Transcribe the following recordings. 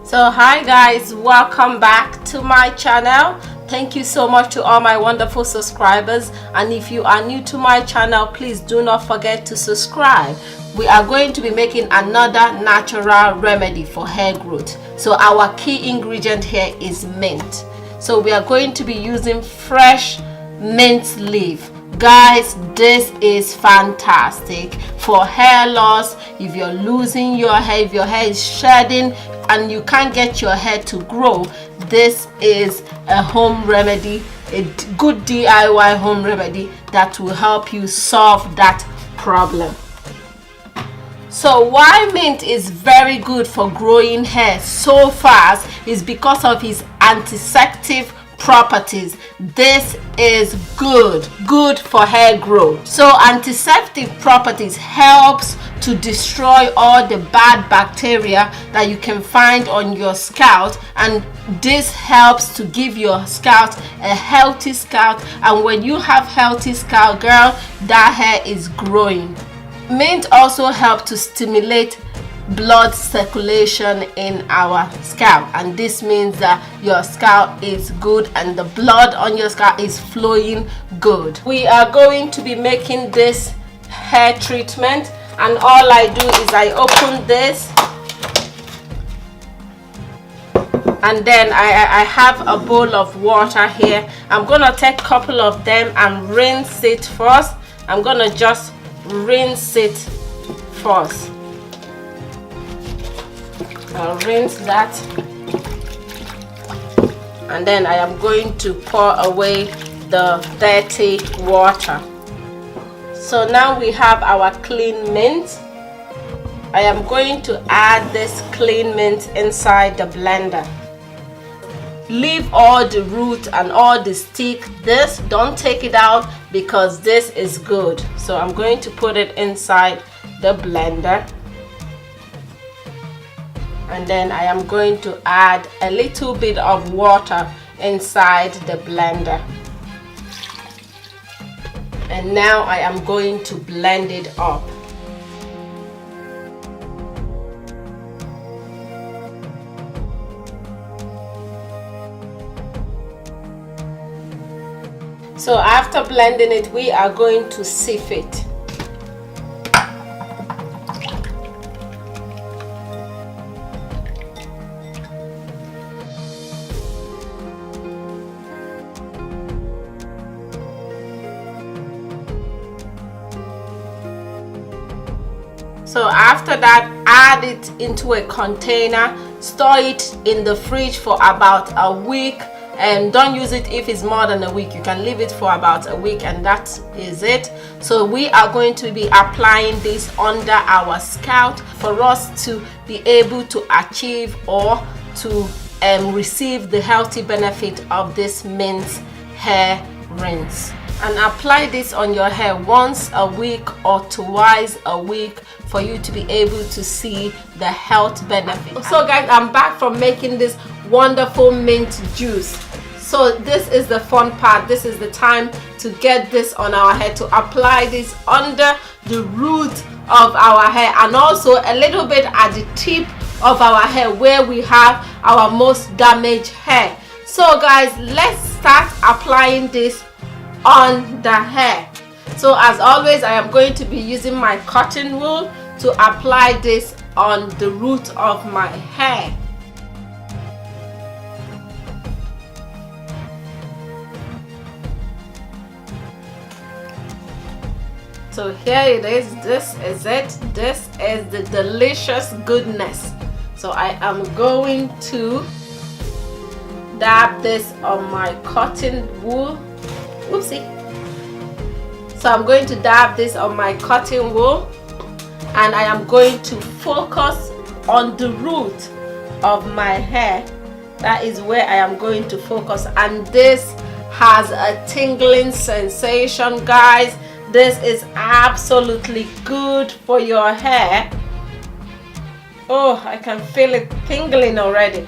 So hi guys, welcome back to my channel. Thank you so much to all my wonderful subscribers, and if you are new to my channel, please do not forget to subscribe. We are going to be making another natural remedy for hair growth. So our key ingredient here is mint. So we are going to be using fresh mint leaf. Guys, this is fantastic for hair loss. If you're losing your hair, if your hair is shedding and you can't get your hair to grow, this is a home remedy, a good DIY home remedy that will help you solve that problem. So why mint is very good for growing hair so fast is because of its antiseptic properties. This is good for hair growth. So antiseptic properties helps to destroy all the bad bacteria that you can find on your scalp, and this helps to give your scalp a healthy scalp. And when you have healthy scalp, girl, that hair is growing. Mint also helps to stimulate blood circulation in our scalp, and this means that your scalp is good and the blood on your scalp is flowing good. We are going to be making this hair treatment, and all I do is I open this, and then I have a bowl of water here. I'm gonna take a couple of them and rinse it first. I'm gonna just rinse it first. I'll rinse that, and then I am going to pour away the dirty water. So now we have our clean mint. I am going to add this clean mint inside the blender. Leave all the root and all the stick. This, don't take it out because this is good. So I'm going to put it inside the blender, and then I am going to add a little bit of water inside the blender, and now I am going to blend it up. So after blending it, we are going to sieve it. So after that, add it into a container, store it in the fridge for about a week, and don't use it if it's more than a week. You can leave it for about a week, and that is it. So we are going to be applying this under our scalp for us to be able to achieve or to receive the healthy benefit of this mint hair rinse. And apply this on your hair once a week or twice a week for you to be able to see the health benefit. So guys, I'm back from making this wonderful mint juice. So this is the fun part. This is the time to get this on our hair, to apply this under the root of our hair, and also a little bit at the tip of our hair where we have our most damaged hair. So guys, let's start applying this on the hair. So as always, I am going to be using my cotton wool to apply this on the root of my hair. So here it is. This is it. This is the delicious goodness. So I am going to dab this on my cotton wool. Oopsie. So I'm going to dab this on my cotton wool, and I am going to focus on the root of my hair. That is where I am going to focus, and this has a tingling sensation, guys. This is absolutely good for your hair. Oh, I can feel it tingling already.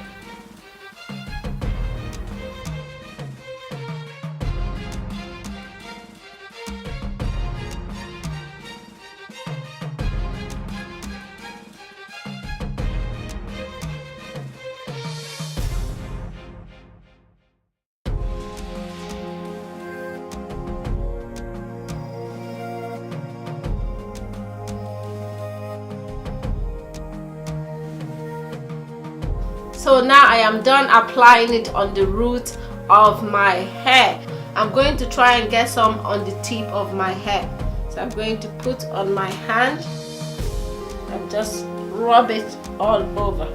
So now I am done applying it on the root of my hair. I'm going to try and get some on the tip of my hair. So I'm going to put on my hand and just rub it all over.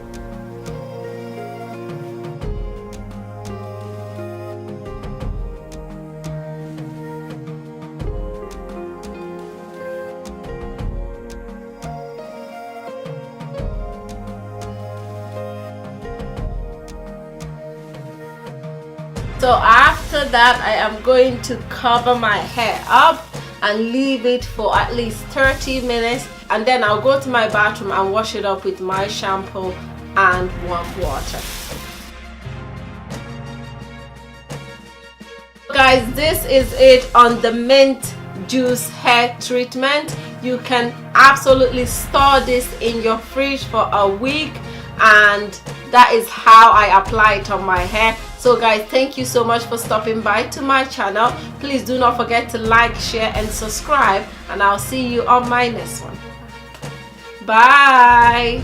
So after that, I am going to cover my hair up and leave it for at least 30 minutes, and then I'll go to my bathroom and wash it up with my shampoo and warm water. Guys, this is it on the mint juice hair treatment. You can absolutely store this in your fridge for a week, and that is how I apply it on my hair. So guys, thank you so much for stopping by to my channel. Please do not forget to like, share and subscribe, and I'll see you on my next one. Bye.